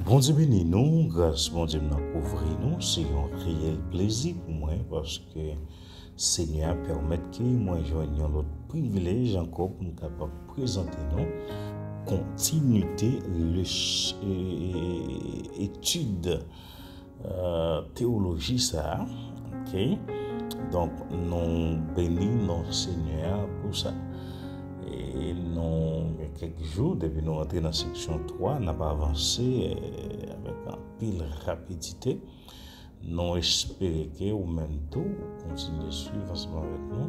Bon Dieu béni nous, grâce bon Dieu nous couvrir nous, c'est un réel plaisir pour moi parce que Seigneur permet que moi joignons l'autre privilège encore pour nous capable de présenter nous continuité l'étude théologie ça, ok? Donc nous bénissons Seigneur pour ça. Et nous, il y a quelques jours, depuis nous rentrer dans la section 3, nous n'avons pas avancé avec un pile rapidité. Nous espérons que ou même tout, continuez à suivre ensemble avec nous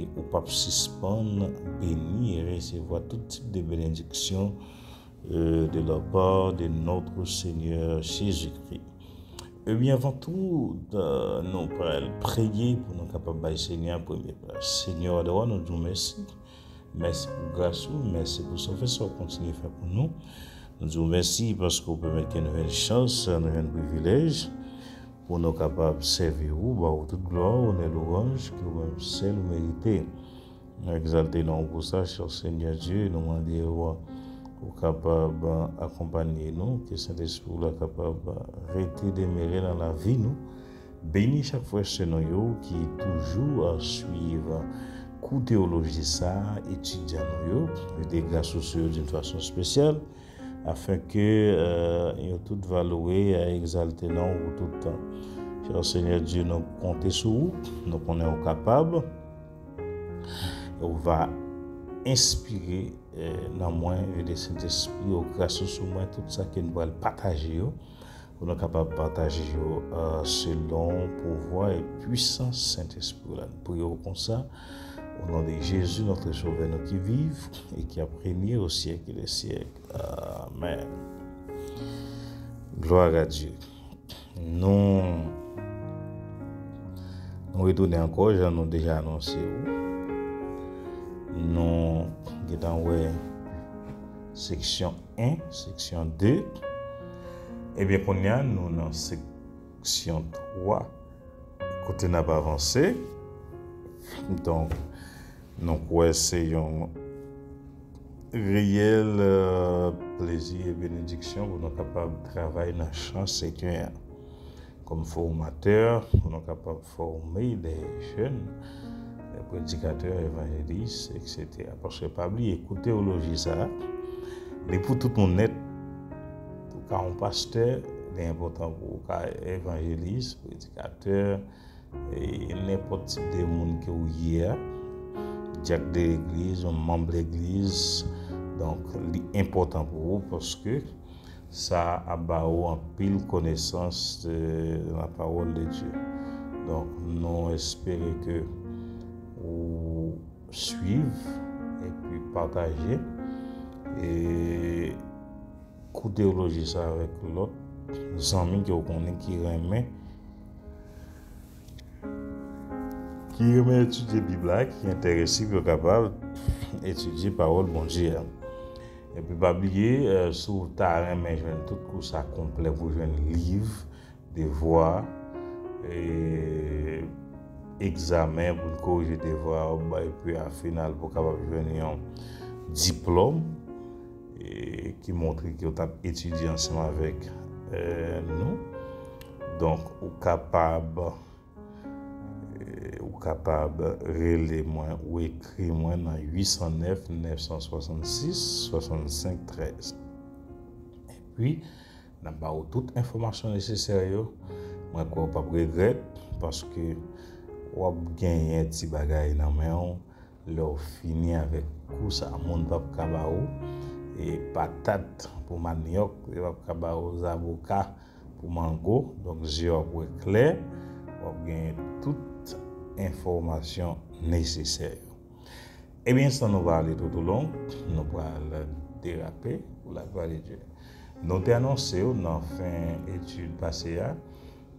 et au pas suspendre, bénir et recevoir tout type de bénédiction de la part de notre Seigneur Jésus-Christ. Et bien avant tout, nous allons prier pour nous capables de Seigneur première place. Seigneur, nous disons merci. Merci pour grâce, merci pour ce que vous continuez à faire pour nous. Nous disons merci parce que vous permettez une nouvelle chance, un nouvel privilège pour nous capables de servir vous, toute gloire, honneur, louange, que vous seul méritez. Nous exaltons pour ça, cher Seigneur Dieu, nous demandons au capable d'accompagner nous, que Saint-Esprit soit capable d'arrêter demeurer dans la vie nous. Bénis chaque fois chez nous qui toujours à suivre coup théologie ça, étudiant nous, des grâces sociaux d'une façon spéciale, afin que nous tout valorer et exalter nous tout le temps. Cher Seigneur Dieu, nous comptons sur vous, nous sommes capables, on va inspirer dans moi et de Saint-Esprit, grâce sur moi, tout ça que nous allons partager, pour nous capables de partager selon pouvoir et puissance Saint-Esprit. Nous prions comme ça. Au nom de Jésus, notre Sauveur, nous qui vivent et qui a régné au siècle des siècles. Amen. Gloire à Dieu. Nous retournons encore, j'en ai déjà annoncé. Nous avons section 1, section 2. Et bien, qu'on y a, nous dans section 3. Côté n'a pas avancé. Donc, c'est un réel plaisir et bénédiction pour nous capables de travailler dans le champ séculier. Comme formateur, pour nous capables de former des jeunes, des prédicateurs, évangélistes, etc. Parce que pas oublier, écouter théologie, ça, mais pour tout le monde net, tout cas, un pasteur, c'est important pour un évangéliste, prédicateur, et n'importe type de monde que vous y a, diacre de l'église, un membre de l'église, donc c'est important pour vous parce que ça a en pile connaissance de la parole de Dieu. Donc nous espérons que vous suivez et puis partagez et écoutez théologie ça avec l'autre amis que vous connaissez qui remet étudier la Bible, qui est intéressé, qui est capable d'étudier la parole de Dieu. Et puis, pas oublier, sur le terrain, je vais tout coup ça complet pour jouer un livre, devoirs, et examen pour corriger des devoirs, et puis à final, pour capable jouer un diplôme et qui montre que vous avez étudié ensemble avec nous. Donc, vous capable relais moi ou écrire moi dans 809 966 65 13. Et puis n'a pas toute information nécessaire moi quoi pas regret parce que ou gagner un petit bagage dans main leur fini avec coup ça monde pas kabao et patate pour manioc et pas kabao zaboka pour mango donc j'ai pour clair ou gagner toute information nécessaire. Et bien, ça nous va aller tout au long, nous allons déraper pour la gloire de Dieu. Nous avons annoncé dans la fin étude passée,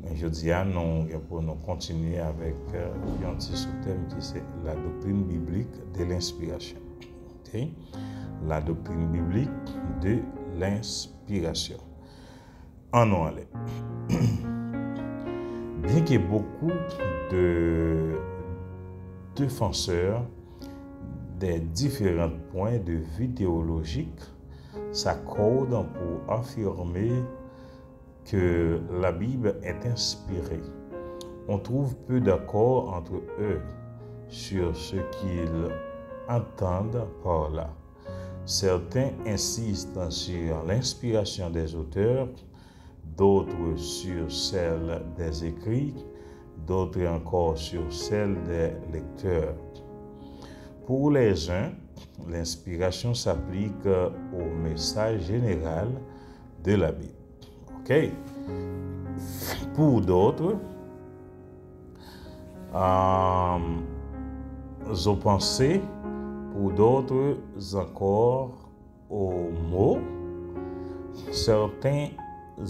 mais je dis à nous pour nous continuer avec un petit sous-thème qui c'est la doctrine biblique de l'inspiration. Okay? La doctrine biblique de l'inspiration. En allait. Bien qu'il y ait beaucoup de défenseurs des différents points de vue théologiques s'accordent pour affirmer que la Bible est inspirée. On trouve peu d'accords entre eux sur ce qu'ils entendent par là. Certains insistent sur l'inspiration des auteurs, d'autres sur celle des écrits, d'autres encore sur celle des lecteurs. Pour les uns, l'inspiration s'applique au message général de la Bible. OK? Pour d'autres, aux pensées, pour d'autres encore aux mots, certains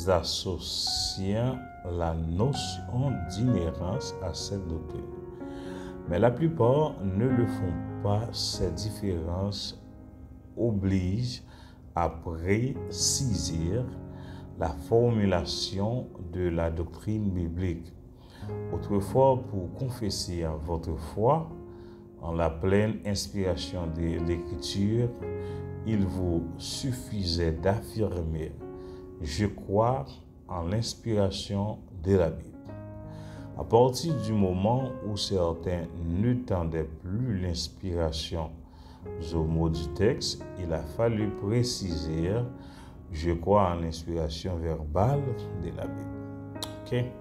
associent la notion d'inhérence à cette doctrine. Mais la plupart ne le font pas. Ces différences obligent à préciser la formulation de la doctrine biblique. Autrefois, pour confesser votre foi, en la pleine inspiration de l'Écriture, il vous suffisait d'affirmer « Je crois en l'inspiration de la Bible ». À partir du moment où certains ne tendaient plus l'inspiration aux mots du texte, il a fallu préciser « Je crois en l'inspiration verbale de la Bible ». Okay?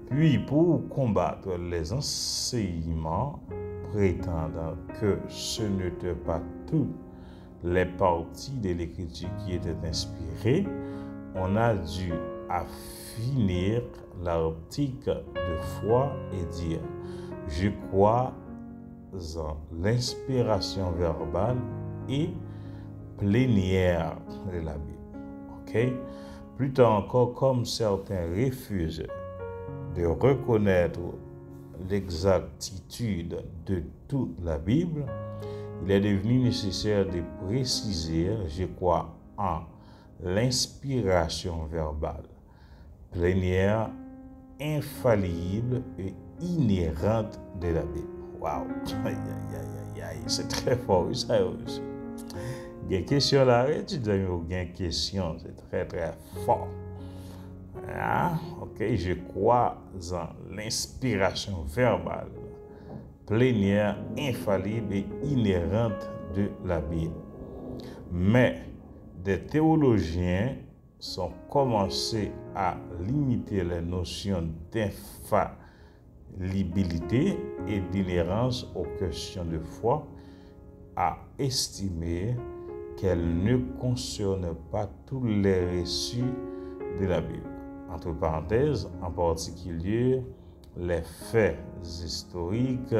Puis, pour combattre les enseignements prétendant que ce n'étaient pas toutes les parties de l'Écriture qui étaient inspirées, on a dû affiner l'article de foi et dire « Je crois en l'inspiration verbale et plénière de la Bible. » Okay? Plus tard encore, comme certains refusent de reconnaître l'exactitude de toute la Bible, il est devenu nécessaire de préciser « Je crois en l'inspiration verbale, plénière, infaillible et inhérente de la Bible. » Wow! C'est très fort, ça aussi. Il y a une question là, tu dis, il y a une question, c'est très très fort. Ah, ok, je crois en l'inspiration verbale, plénière, infallible et inhérente de la Bible. Mais des théologiens sont commencés à limiter les notions d'infaillibilité et d'inhérence aux questions de foi, à estimer qu'elles ne concernent pas tous les récits de la Bible. Entre parenthèses, en particulier les faits historiques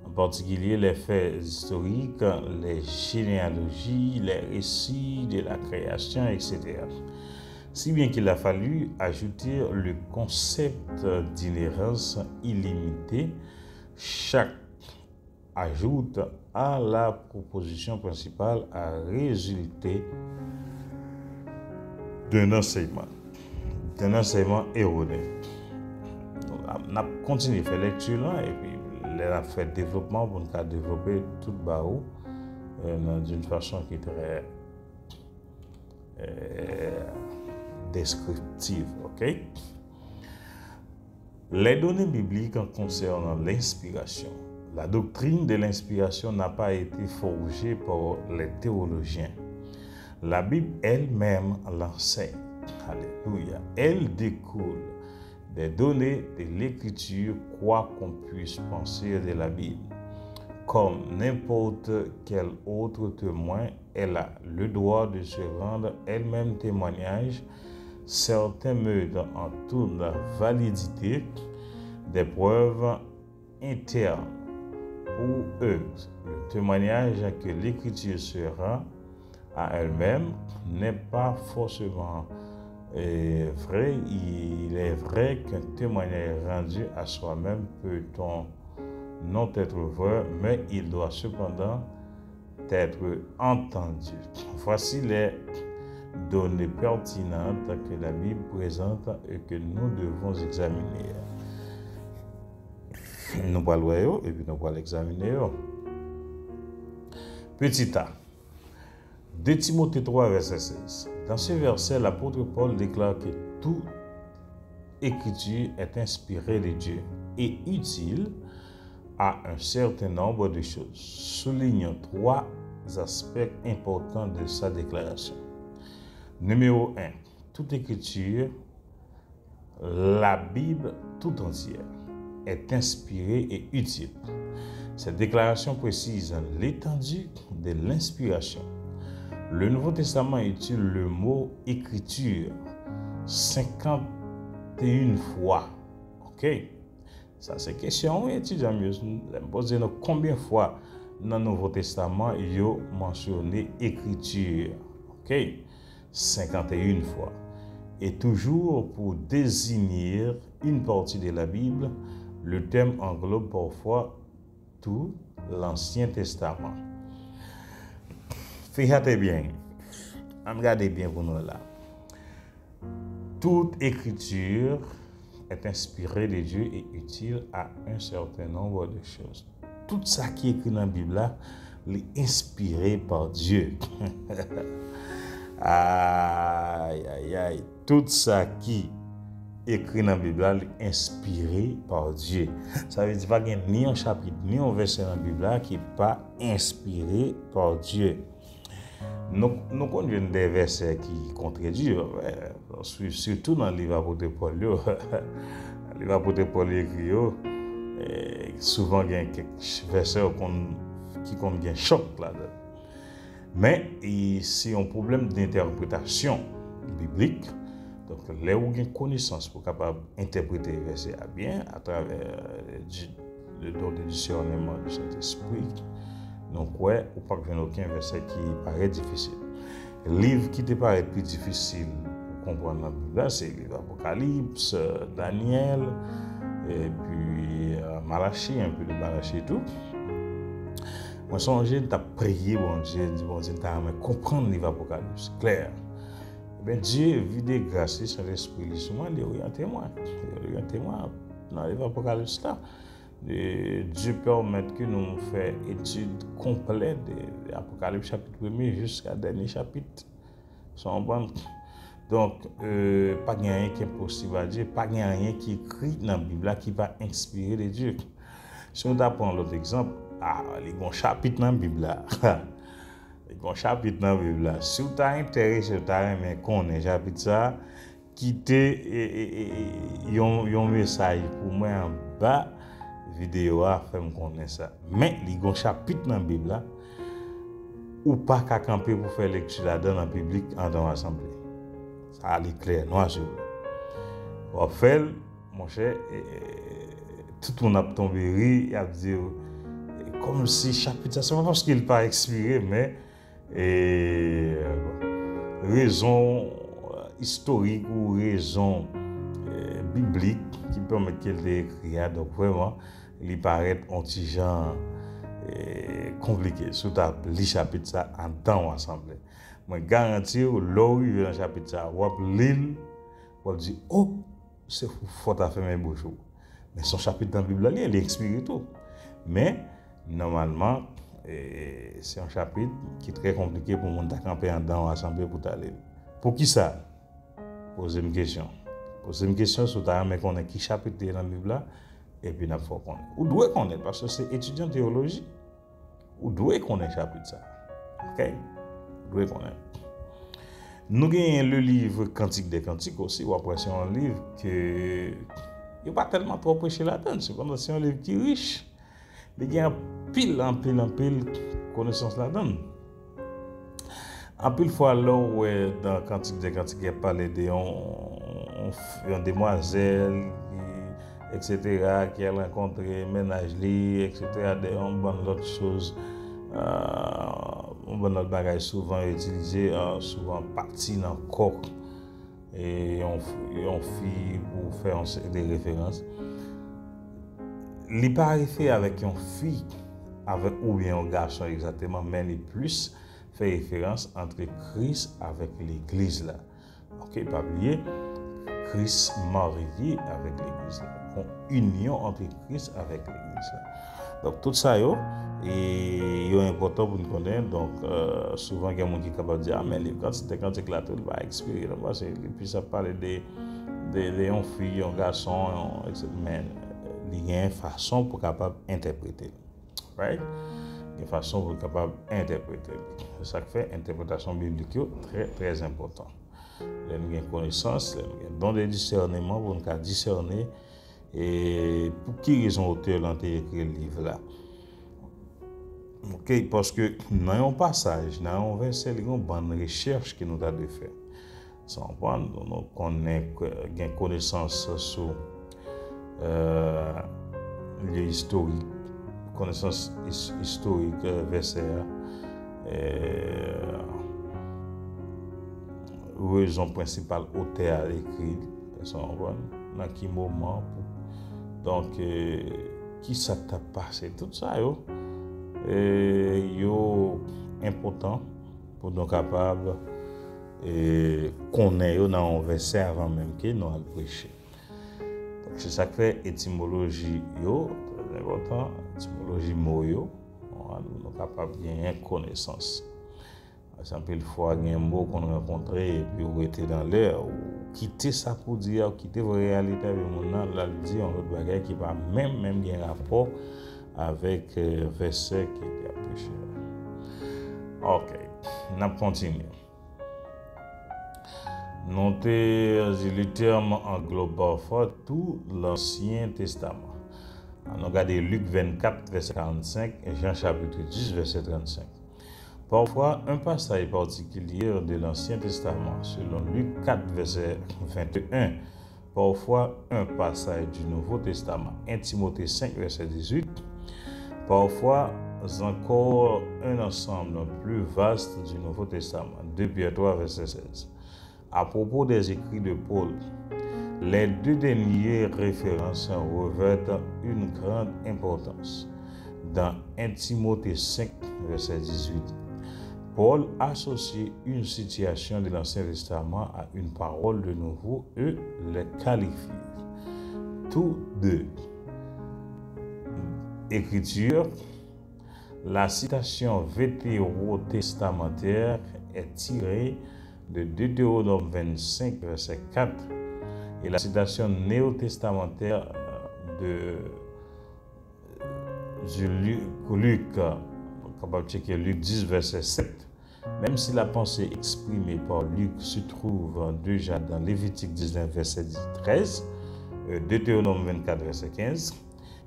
en particulier les faits historiques, les généalogies, les récits de la création, etc. Si bien qu'il a fallu ajouter le concept d'inhérence illimitée, chaque ajoute à la proposition principale a résulté d'un enseignement erroné. On a continué à faire lecture là et puis on a fait développement pour nous développer tout barreau d'une façon qui est très descriptive. Ok? Les données bibliques concernant l'inspiration. La doctrine de l'inspiration n'a pas été forgée par les théologiens. La Bible elle-même l'enseigne. Alléluia. Elle découle des données de l'Écriture, quoi qu'on puisse penser de la Bible. Comme n'importe quel autre témoin, elle a le droit de se rendre elle-même témoignage. Certains meurent en toute validité des preuves internes. Pour eux, le témoignage que l'Écriture sera à elle-même n'est pas forcément vrai. Il est vrai qu'un témoignage rendu à soi-même peut non être vrai, mais il doit cependant être entendu. Voici les données pertinentes que la Bible présente et que nous devons examiner. Nous allons voir et puis nous allons l'examiner. Petit A. 2 Timothée 3, verset 16. Dans ce verset, l'apôtre Paul déclare que toute écriture est inspirée de Dieu et utile à un certain nombre de choses. Soulignons 3 aspects importants de sa déclaration. Numéro 1. Toute écriture, la Bible tout entière, est inspirée et utile. Cette déclaration précise l'étendue de l'inspiration. Le Nouveau Testament utilise le mot écriture 51 fois. OK? Ça, c'est question, étudiant mieux. Posez combien de fois dans le Nouveau Testament il y a mentionné écriture. OK? 51 fois. Et toujours pour désigner une partie de la Bible, le thème englobe parfois tout l'Ancien Testament. Faites bien. Regardez bien pour nous là. Toute écriture est inspirée de Dieu et utile à un certain nombre de choses. Tout ça qui est écrit dans la Bible là, est inspiré par Dieu. Aïe, aïe, aïe. Tout ça qui est écrit dans la Bible là, est inspiré par Dieu. Ça veut dire qu'il n'y a ni un chapitre, ni un verset dans la Bible là qui n'est pas inspiré par Dieu. Nous connaissons des versets qui contredisent, surtout dans le livre apôtre Paul. Le livre apôtre Paul écrit, souvent il y a quelques versets qui ont un choc là-dedans. Mais c'est un problème d'interprétation biblique. Donc, là où il y a une connaissance pour capable interpréter les versets à bien à travers le don de discernement du Saint-Esprit. Donc, ouais, ou pas que aucun verset qui paraît difficile. Le livre qui te paraît plus difficile pour comprendre la Bible, c'est le livre Apocalypse, Daniel, et puis Malachie, un peu de Malachie et tout. Moi, j'ai prié, bon Dieu, je comprendre le livre Apocalypse, clair. Ben, Dieu, vu des grâces, sur l'esprit, il oriente moi. Il oriente moi dans le livre Apocalypse là. Dieu permet que nous fassions étude complète de l'Apocalypse chapitre 1er jusqu'à dernier chapitre. Donc, pas rien qui est possible à Dieu, pas rien qui est écrit dans la Bible qui va inspirer de Dieu. Si on apprend l'autre exemple, il y a un chapitre dans la Bible. Il y a un chapitre dans la Bible. Si vous êtes intéressé, vous avez un chapitre ça, quittez un message pour moi en bas. Vidéo a fait me connaître ça. Mais il y a un chapitre dans la Bible là, ou pas qu'à camper pour faire lecture là-dedans dans le public en dans l'assemblée. Ça est clair, noir sur blanc. On fait, mon cher, tout le monde a tombé rire et a dit comme si chapitre ça, c'est pas parce qu'il n'est pas expiré, mais raison historique ou raison biblique qui permet qu'elle ait écrit. Donc vraiment, il paraît un petit genre compliqué. Sous ta li chapitre ça en temps assemblée. Moi garantis l'eau il dans chapitre ça, ou l'île, ou dit oh c'est faut ta faire mes bouches. Mais son chapitre dans la Bible il est expiré tout. Mais normalement c'est un chapitre qui est très compliqué pour monde à camper en dans assemblée pour t'aller. Pour qui ça? Posez une question. Posez une question sur ta mais qu'on est qui chapitre dans la Bible là et puis n'a faut connaître. Ou doit connaître parce que c'est étudiant en théologie. Ou doit connaître chapitre ça. OK? Doit connaître. Nous avons le livre Cantique des Cantiques aussi, ou après c'est un livre que il n'y a pas tellement trop prêché là-dedans, c'est un livre qui est riche. Il y a pile connaissance là-dedans. En pile fois là où dans Cantique des Cantiques il y a parlé de une demoiselle etc. qui a rencontré ménage etc. de bonne autre chose on bonne autre bagage souvent utilisé souvent parti dans coq et on fit pour faire des références. Il pas fait avec une fille avec ou bien un garçon exactement mais il plus fait référence entre Christ avec l'église là. OK, pas oublier Christ marié avec l'église là. une union entre Christ avec l'Église. Donc tout ça, et c'est important pour nous connaître. Donc souvent, il y a des gens qui sont capables de dire, ah, mais quand c'est là, tout va expirer. Et puis ça parle des filles, des garçons, etc. Mais il y a une façon pour capable d'interpréter. Right? Une façon pour capable d'interpréter. C'est ça qui fait l'interprétation biblique très, très important. Nous avons une connaissance, nous avons un don de discernement pour nous discerner et pour qui raison auteur a écrit le livre là. Ok, parce que dans un passage, dans un verset, il y a une bonne recherche que nous avons fait. Sans prendre, nous avons connaissance sur l'historique, connaissance historique, verset. Raison principale auteur a écrit, dans quel moment. Donc, qui ça t'a passé? Tout ça, est important pour nous capables de connaître dans un verset avant même que nous allons prêcher. Donc, c'est ça qui fait étymologie, très important, étymologie mot, nous sommes capables de gagner connaissance. Par exemple, il faut qu'il y ait un mot qu'on rencontre et puis on était dans l'air, ou quitter ça pour dire, ou quitter vos réalités avec mon nom, là, il dit un autre bagage qui va même un rapport avec le verset qui était prêché. Ok, on continue. Notez le terme englobe tout l'Ancien Testament. On regarde Luc 24, verset 45 et Jean chapitre 10, verset 35. Parfois, un passage particulier de l'Ancien Testament, selon Luc 4, verset 21. Parfois, un passage du Nouveau Testament, 1 Timothée 5, verset 18. Parfois, encore un ensemble plus vaste du Nouveau Testament, 2 Pierre 3, verset 16. À propos des écrits de Paul, les deux dernières références revêtent une grande importance. Dans 1 Timothée 5, verset 18, Paul associe une situation de l'Ancien Testament à une parole de nouveau et les qualifie. Tous deux écritures, la citation vétérotestamentaire est tirée de Deutéronome 25, verset 4, et la citation néo-testamentaire de Luc, capable de checker Luc 10, verset 7. Même si la pensée exprimée par Luc se trouve déjà dans Lévitique 19, verset 13, Deutéronome 24, verset 15,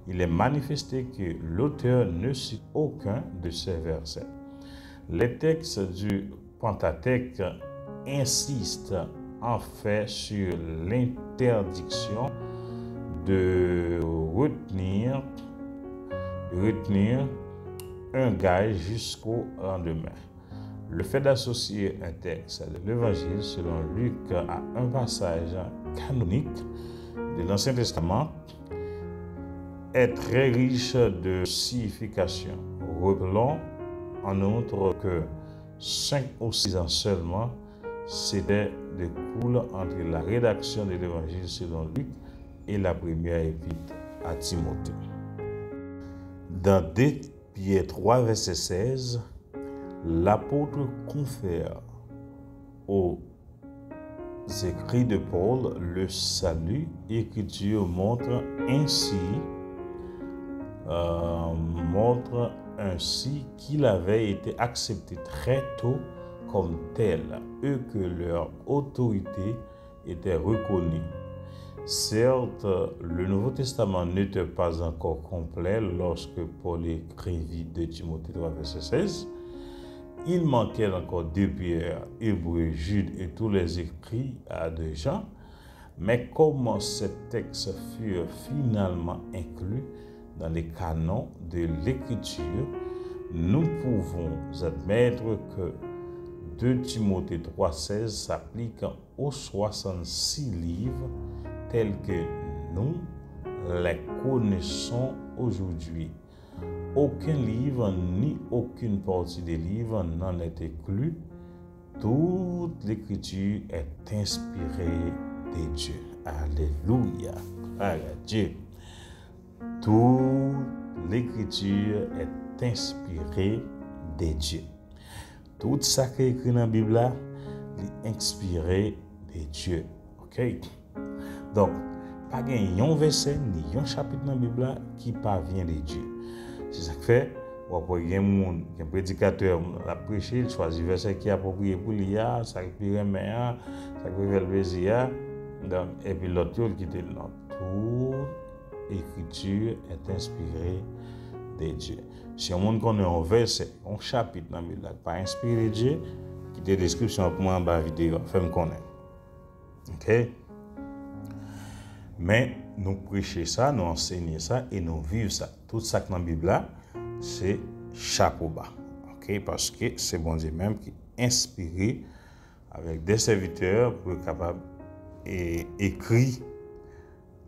il est manifesté que l'auteur ne cite aucun de ces versets. Les textes du Pentateuque insistent en fait sur l'interdiction de retenir un gage jusqu'au lendemain. Le fait d'associer un texte de l'Évangile selon Luc à un passage canonique de l'Ancien Testament est très riche de signification. Rappelons en outre que 5 ou 6 ans seulement c'était de cool entre la rédaction de l'Évangile selon Luc et la première épître à Timothée. Dans 2 Pierre 3, verset 16, l'apôtre confère aux écrits de Paul le salut. L'écriture montre ainsi qu'il avait été accepté très tôt comme tel et que leur autorité était reconnue. Certes, le Nouveau Testament n'était pas encore complet lorsque Paul écrivit 2 Timothée 3, verset 16. Il manquait encore 2 Pierre, Hébreux, Jude et tous les écrits de Jean. Mais comment ces textes furent finalement inclus dans les canons de l'Écriture, nous pouvons admettre que 2 Timothée 3,16 s'applique aux 66 livres tels que nous les connaissons aujourd'hui. Aucun livre ni aucune partie des livres n'en est exclue. Toute l'Écriture est inspirée de Dieu. Alléluia. Dieu. Toute l'écriture est inspirée de Dieu. Tout ça qui est écrit dans la Bible là, est inspiré de Dieu. OK? Donc, pas un verset ni un chapitre dans la Bible là qui parvient de Dieu. C'est ça que fait, il y a un prédicateur qui a prêché, il choisit verset qui est approprié pour lui, ça qui peut remettre, ça qui peut faire plaisir. Et puis l'autre qui dit non, toute écriture est inspirée de Dieu. Si on connaît un verset, un chapitre dans la Bible qui n'est pas inspiré de Dieu, qui est description pour moi en bas de la vidéo, fais-moi connaître. OK? Mais nous prêchons ça, nous enseignons ça et nous vivons ça. Tout ça dans la Bible là, c'est chapeau bas. OK? Parce que c'est bon Dieu même qui est inspiré avec des serviteurs pour être capable d'écrire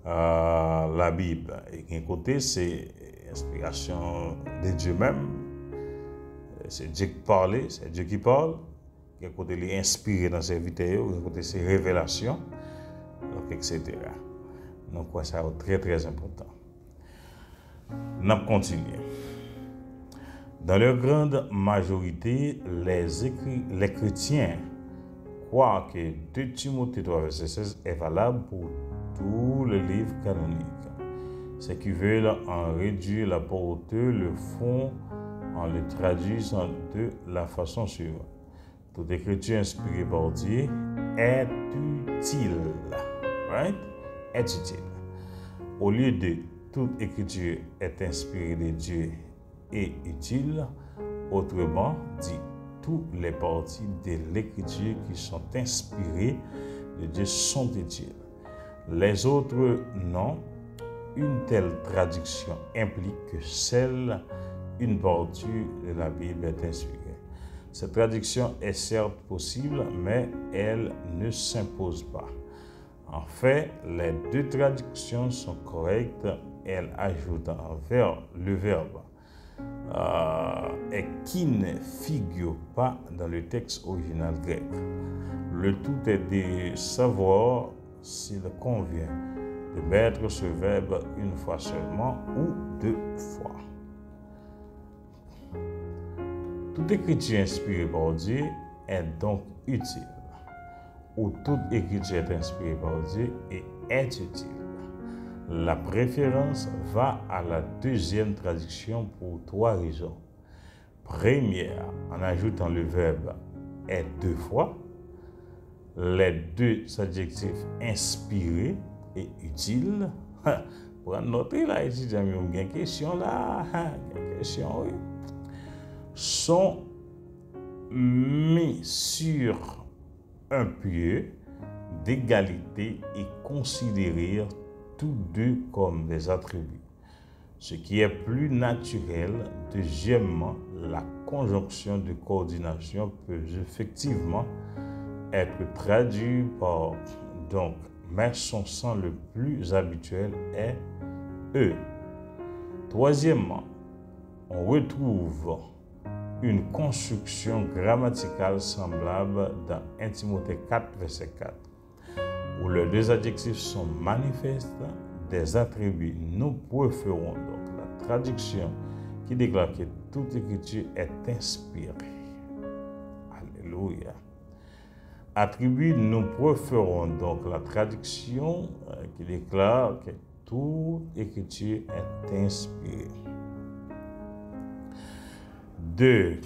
la Bible. Et d'un côté, c'est l'inspiration de Dieu même. C'est Dieu qui parle, c'est Dieu qui parle. D'un côté, il est inspiré dans ses serviteurs, d'un côté, c'est révélation, donc, etc. Donc, ça est très, très important. Nous continuons. Dans leur grande majorité, les chrétiens croient que 2 Timothée 3, verset 16 est valable pour tous les livres canoniques. Ceux qui veulent en réduire la portée le font en le traduisant de la façon suivante. Toute écriture inspirée par Dieu est utile. Right? Est utile. Au lieu de toute écriture est inspirée de Dieu et utile, autrement dit, toutes les parties de l'écriture qui sont inspirées de Dieu sont utiles. Les autres non. Une telle traduction implique que seule une partie de la Bible est inspirée. Cette traduction est certes possible, mais elle ne s'impose pas. En fait, les deux traductions sont correctes. Elles ajoutent le verbe et qui ne figure pas dans le texte original grec. Le tout est de savoir s'il convient de mettre ce verbe une fois seulement ou 2 fois. Toute écriture inspirée par Dieu est donc utile, ou toute écriture est inspirée par Dieu et est utile. La préférence va à la deuxième traduction pour 3 raisons. Première, en ajoutant le verbe est 2 fois, les 2 adjectifs inspirés et utiles. Pour noter là, étudiant, il y a une question là, une question, oui. Sont mis sur un pied d'égalité et considérés tous deux comme des attributs. Ce qui est plus naturel. Deuxièmement, la conjonction de coordination peut effectivement être traduite par donc, mais son sens le plus habituel est eux. Troisièmement, on retrouve une construction grammaticale semblable dans 1 Timothée 4, verset 4, où les 2 adjectifs sont manifestes des attributs. Nous préférons donc la traduction qui déclare que toute écriture est inspirée. Alléluia. Attribut, nous préférons donc la traduction qui déclare que toute écriture est inspirée. 2.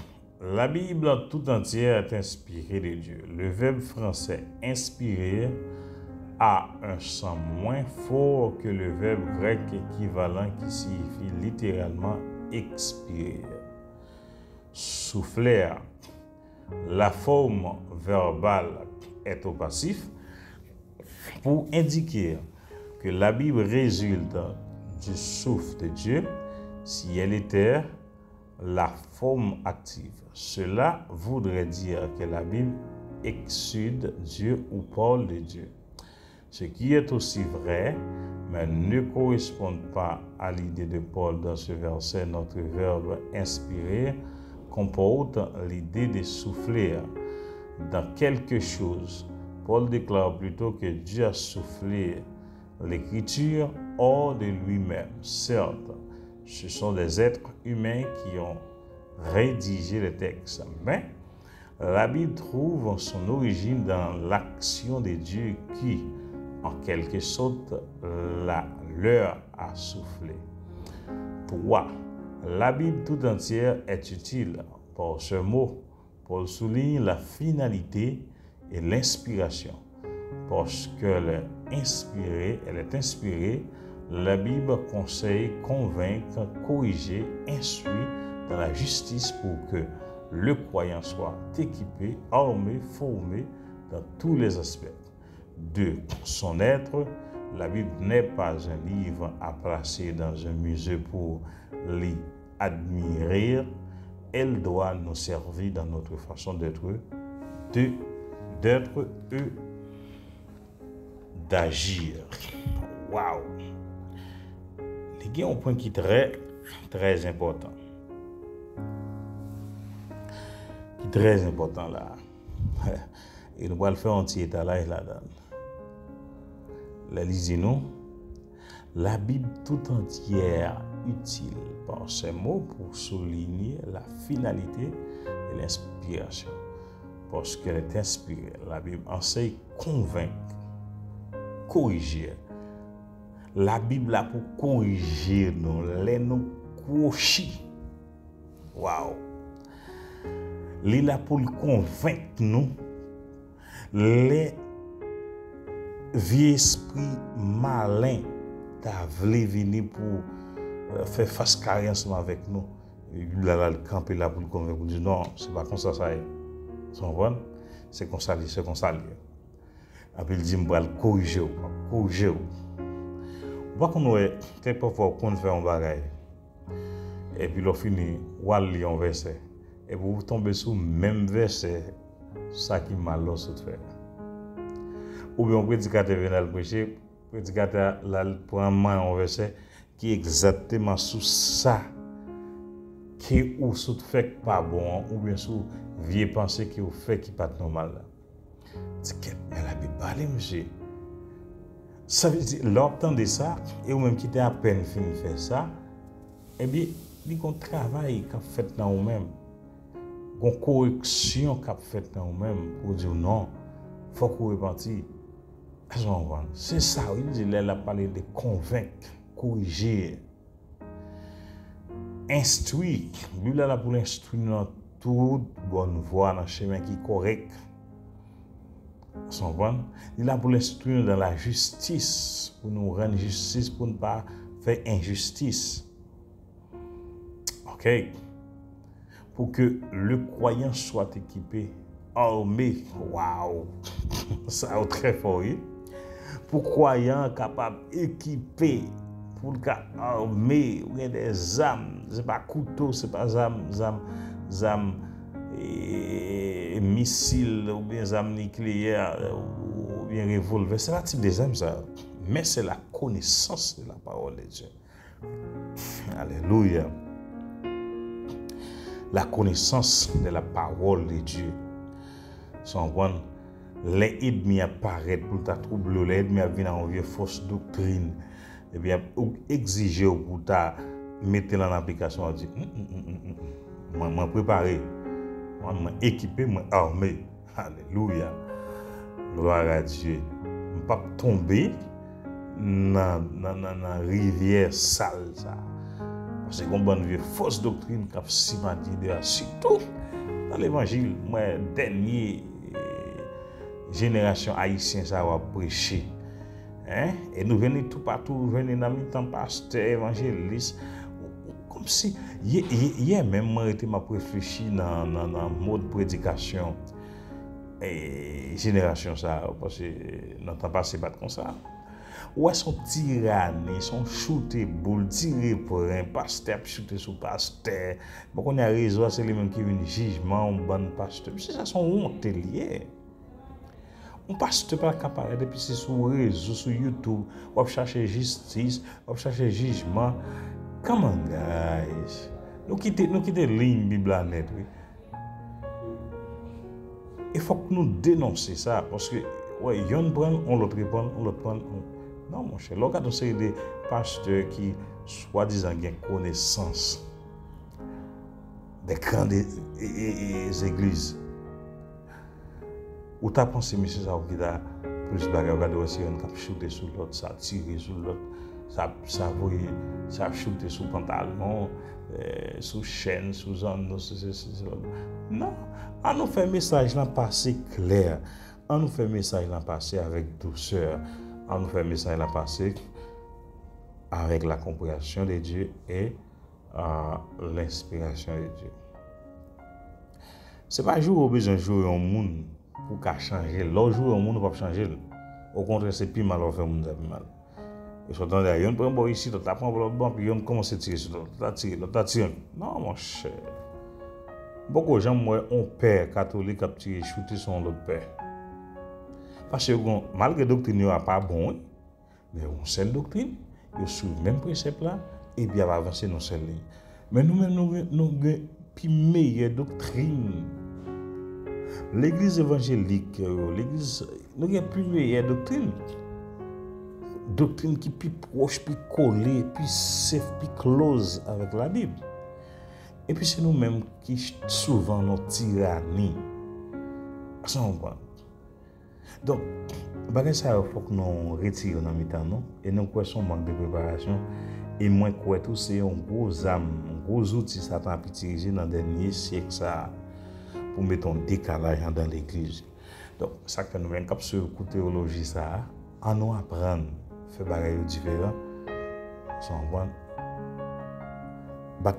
La Bible tout entière est inspirée de Dieu. Le verbe français inspiré a un sens moins fort que le verbe grec équivalent qui signifie littéralement expirer. Souffler. La forme verbale est au passif pour indiquer que la Bible résulte du souffle de Dieu. Si elle était la forme active, cela voudrait dire que la Bible exude Dieu ou parle de Dieu. Ce qui est aussi vrai, mais ne correspond pas à l'idée de Paul dans ce verset. Notre verbe inspirer comporte l'idée de souffler dans quelque chose. Paul déclare plutôt que Dieu a soufflé l'écriture hors de lui-même. Certes, ce sont des êtres humains qui ont rédigé le texte, mais la Bible trouve son origine dans l'action de Dieu qui, en quelque sorte, leur a soufflé. 3. La Bible tout entière est utile. Par ce mot, Paul souligne la finalité et l'inspiration. Parce qu'elle est inspirée, la Bible conseille, convainc, corriger, instruit dans la justice pour que le croyant soit équipé, armé, formé dans tous les aspects. De son être, la Bible n'est pas un livre à placer dans un musée pour l'y admirer. Elle doit nous servir dans notre façon d'être et d'agir. Waouh! Il y a un point qui est très, très important. Qui est très important là. Et nous allons le faire un petit étalage là-dedans. Lisez-nous. La Bible tout entière utile par ces mots pour souligner la finalité et l'inspiration. Parce qu'elle est inspirée. La Bible enseigne, convaincre, corriger. La Bible là pour corriger nous, nous crocher. Waouh! Elle est là pour convaincre nous, les vieux esprits malins t'as voulu venir pour faire face carré ensemble avec nous. Il a le camp là pour le convaincre, pour dire non, c'est pas comme ça, ça est. C'est comme ça, c'est comme ça. Après, il dit, je vais le corriger. Vous qu'on est quelquefois qu'on fait un bagage. Et puis, l'on finit, ou à lire un verset. Et vous tombez sur le même verset, ça qui m'a l'os de faire. Ou bien, un prédicateur vient le prêcher, le prédicateur prend main un verset qui est exactement sous ça, qui ou sous fait pas bon, ou bien sous vieille pensée qui ou fait qui pas normal. Mais la Bible parle, monsieur. Ça veut dire, l'obtenir de ça, et ou même qui était à peine fini de faire ça, eh bien, il y a un travail qu'a fait dans vous-même. Une correction qu'a fait dans vous-même pour dire non, il faut qu'on repartit. C'est ça, il a parlé de convaincre, corriger, instruire. Lui, il est là pour l'instruire dans toute bonne voie, dans le chemin qui est correct. Il est là pour l'instruire dans la justice, pour nous rendre justice, pour ne pas faire injustice. OK? Pour que le croyant soit équipé, armé. Waouh! Ça est très fort. Pour croyant capable équipé, pour le cas armé, ou bien des armes, c'est pas couteau, c'est pas armes missiles, ou bien armes nucléaires, ou bien revolver. C'est pas type des armes ça, mais c'est la connaissance de la parole de Dieu. Alléluia. La connaissance de la parole de Dieu. Sans voir les ennemis apparaissent pour ta trouble, les ennemis viennent envers fausse doctrine, et bien exiger pour ta mettre en application, dire moi préparé, moi équipé, moi armé. Alléluia. Gloire à Dieu. Je ne pas tomber dans la rivière sale ça. Parce que une vieux fausse doctrine qui a cimenté surtout dans l'évangile, moi dernier génération haïtienne ça va prêcher. Et nous venons tout partout, nous venons dans le temps pasteur, évangéliste, comme si hier même moi été m'a réfléchi dans le mode prédication et génération ça parce que dans le temps passé pas comme ça. Ou sont tyrannés, sont shootés boule, tirés pour un pasteur, shooté sur pasteur. Bon, on a raison, c'est les mêmes qui viennent jugement, on ban pasteur. C'est ça, sont honte lié. On pasteur pas capable depuis c'est sur réseau, sur YouTube, on va chercher justice, on va chercher jugement. Come on, guys. Nous quitter ligne Bible net, oui. Il faut que nous dénoncer ça parce que ouais, y'en prend, on l'autre prend, on l'autre prend. Non, mon cher. Là, quand c'est des pasteurs qui, soi-disant, ont connaissance des grandes églises, ou t'as pensé, monsieur, ça, qui a plus de bagages, regardez aussi, on a shooté sur l'autre, ça a tiré sur l'autre, ça a shooté sur le pantalon, sous chaîne, sous zone, non. On nous fait un message là passer clair, on nous fait un message là passer avec douceur, on nous fait un message là passer avec la compréhension de Dieu et l'inspiration de Dieu. Ce n'est pas jour où besoin de jouer au monde pour qu'à changer. L'autre jour au monde ne peut pas changer. Au contraire, c'est plus mal, on fait monde mal. Ils sont dans derrière, on prend ici, l'autre prend l'autre bon, puis on commence à tirer sur l'autre, tirer. Non, mon cher. Beaucoup de gens, moi, un père catholique a tiré, shooté sur l'autre père. Parce que malgré la doctrine, il n'est pas bon, mais on sait la doctrine, il suit le même précepte là, et puis il va avancer dans cette ligne. Mais nous-mêmes, nous avons une meilleure doctrine. L'église évangélique, l'église, nous avons plus meilleure doctrine. Doctrine qui est plus proche, plus collée, plus safe, plus close avec la Bible. Et puis c'est nous-mêmes qui souvent nous tyrannie. Ça on comprend. Donc, ça il faut que nous retirions dans le temps, et nous croyons manque de préparation. Et moi, quoi tout c'est un gros âme, un gros outil Satan a utilisé dans le dernier siècle ça, pour mettre un décalage dans l'église. Donc, ça fait nous même cap sur la théologie ça, à nous apprendre, faire des choses différentes. Ça on comprend.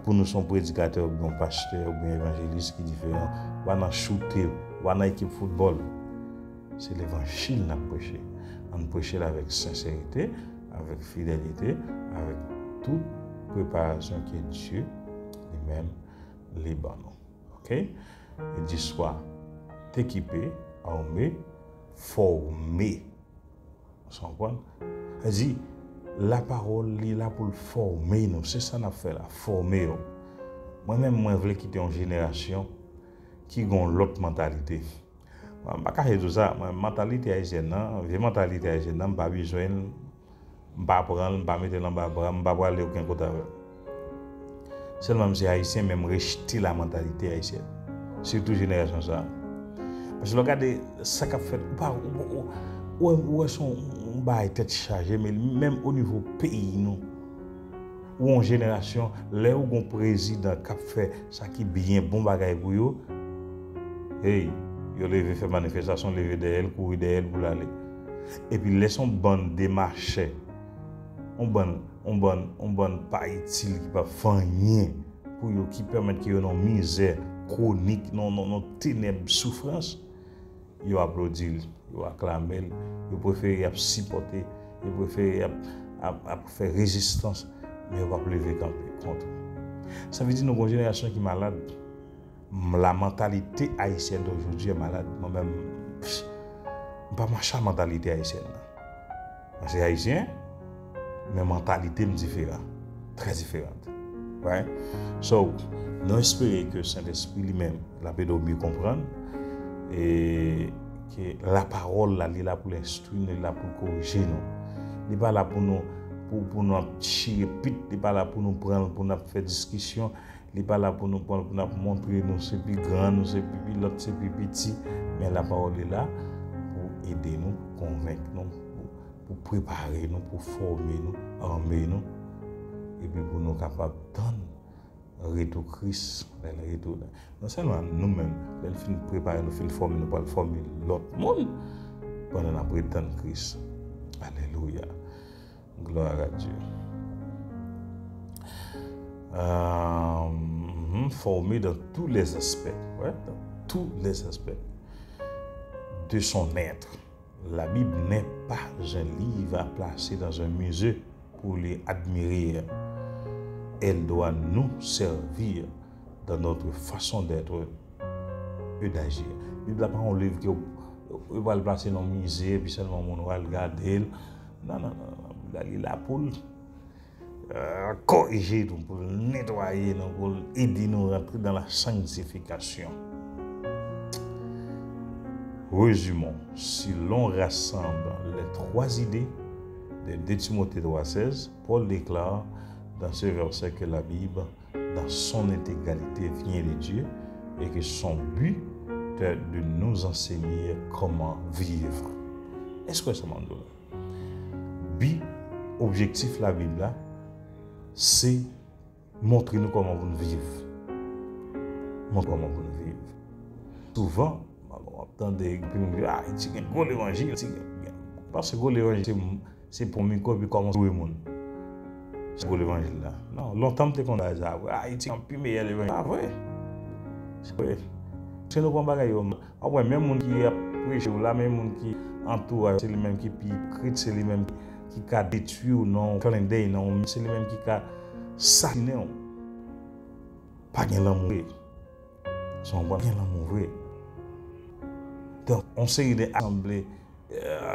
Pour nous, son prédicateur, ou bien pasteur, ou bien évangéliste qui est différent, ou dans shooter, ou dans équipe football. C'est l'évangile qu'on a prêché. On prêche avec sincérité, avec fidélité, avec toute préparation qui est Dieu, lui-même, les bons. Ok? Il dit soit t'équiper, armé, formé. Vous comprenez? Il dit la parole est là pour former nous. C'est ça qu'on a fait là, former. Moi-même, je veux quitter une génération qui a l'autre mentalité. Je ne vais pas dire ça. Ma mentalité haïtienne, la mentalité haïtienne, je ne vais pas besoin, je ne vais pas prendre, je ne vais pas mettre dans le bras, je ne vais pas aller aucun côté avec. Seulement, si haïtien, même rejeter la mentalité haïtienne. Surtout la génération ça. Parce que regardez, ça qu'a fait, où est son tête chargée, mais même au niveau pays, nous, où en génération, là où un président qui a fait ça qui est bien, bon bagaille pour eux, hey, il a levé fait manifestation, levé d'elle, courir d'elle pour l'aller. Et puis laissons bonne démarche, on bonne pas utile qui va faire rien pour eux, qui permettent qu'il y ait une misère chronique, non ténèbres, souffrance. Ils applaudissent, ils acclament, ils préfèrent supporter, ils préfèrent faire résistance, mais ils ne vont pas lever contre. Ça veut dire que nos générations qui sont malades. La mentalité haïtienne d'aujourd'hui est malade. Moi-même, je ne pas marcher à la mentalité haïtienne. Je suis haïtien, mais la mentalité est différente, très différente. Right? So, nous espérons que Saint-Esprit lui-même la peut mieux comprendre et que la parole là, il est là pour l'instruire, il est là pour corriger nous. Il n'est pas là pour nous chier, il n'est pas là pour nous prendre, pour nous faire discussion. Il n'est pas là pour nous montrer nous c'est plus grand, nous c'est plus l'autre c'est plus petit, mais la parole est là pour aider nous, pour convaincre nous, pour préparer nous, pour former nous, armer nous, et puis pour nous capables de retour Christ, le retour. Non seulement nous-mêmes, nous finissons de préparer, nous finissons de former, nous pas former l'autre monde pendant la prétendance de Christ. Alléluia. Gloire à Dieu. Formé dans tous les aspects, ouais, dans tous les aspects de son être. La Bible n'est pas un livre à placer dans un musée pour les admirer. Elle doit nous servir dans notre façon d'être et d'agir. La Bible n'est pas un livre qu'on va le placer dans un musée puis seulement on va le regarder. Non. Elle est là pour corriger, pour nettoyer, pour aider nous à rentrer dans la sanctification. Résumons, si l'on rassemble les trois idées de 2 Timothée 3,16, Paul déclare dans ce verset que la Bible, dans son intégralité, vient de Dieu et que son but est de nous enseigner comment vivre. Est-ce que ça m'en donne? But, objectif la Bible là, c'est montrer nous comment vous vivre. Montrer comment vous vivre. Souvent, on entend des gens qui disent que l'évangile, parce que l'évangile, c'est pour moi puis comment tout le monde. C'est pour l'évangile là. Non, longtemps que on a dit il dit un peu meilleur l'évangile. Ah ouais. C'est vrai. C'est nous combat après même monde qui a prêché là, même monde qui entoure, c'est les mêmes qui critique, c'est les mêmes qui a détruit ou non, calendrier non, c'est les mêmes qui a assassiné. Pas bien l'amour. Son pas bien l'amour vrai. Donc on sait des assemblées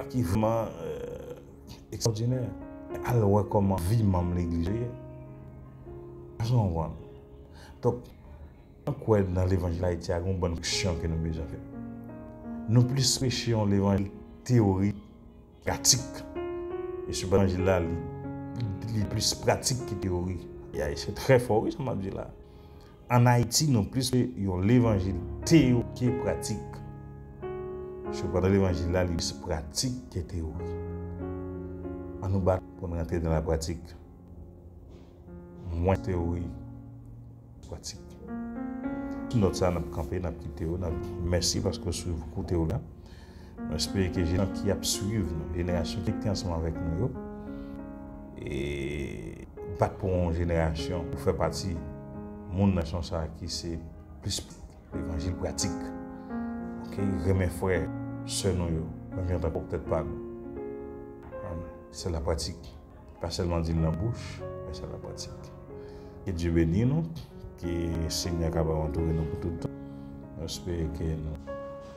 qui vraiment extraordinaire. Alors comment vit même l'église. Donc quoi dans l'évangile il y a une bonne question que nous besoin faire. Nous plus prêchons l'évangile théorique pratique. Et ce évangile là il est plus pratique que théorique. C'est très fort ça m'a dit là. En Haïti nous plus l'évangile théorique que pratique. Je crois dans l'évangile là il est plus pratique que théorique. On nous bat pour rentrer dans la pratique. Moins théorie, pratique. Notre ça, nous avons campé, nous avons quitté. Merci parce que vous suivez beaucoup de là. J'espère que les gens qui suivent, la génération qui est ensemble avec nous, et pas pour une génération, pour faire partie de mon nation qui c'est plus l'évangile pratique. Ok, mes frères, sœurs, nous, peut-être pas. C'est la pratique. Pas seulement dire dans la bouche, mais c'est la pratique. Que Dieu bénisse nous, que le Seigneur capable d'entourer nous pour tout le temps. J'espère que nous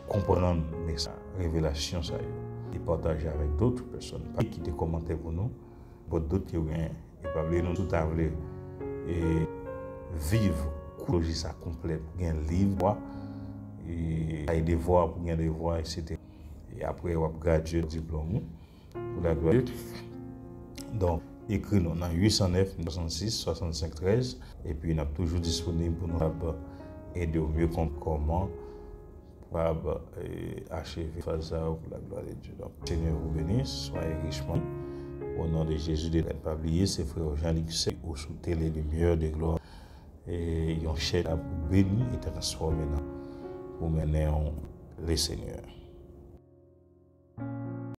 comprenons la révélation et partager avec d'autres personnes. Pas quitter commentaires pour nous, pour d'autres qui ont rien. Et pas oublier nous tout à l'heure et vivre l'écologie ça complète, un livre, et des voix pour gagner des voix, etc. Et après, on va graduer le diplôme. Pour la gloire. Donc, écris-nous dans 809 66 65 13 et puis nous sommes toujours disponibles pour nous aider au mieux comment achever ça pour la gloire de Dieu. Donc, Seigneur vous bénisse, soyez richement. Au nom de Jésus, de ne pas oublier, c'est frère Jean-Luc Sey, au sous-télé les lumières de gloire. Et ils ont cherché à bénir et transformer pour mener les Seigneurs.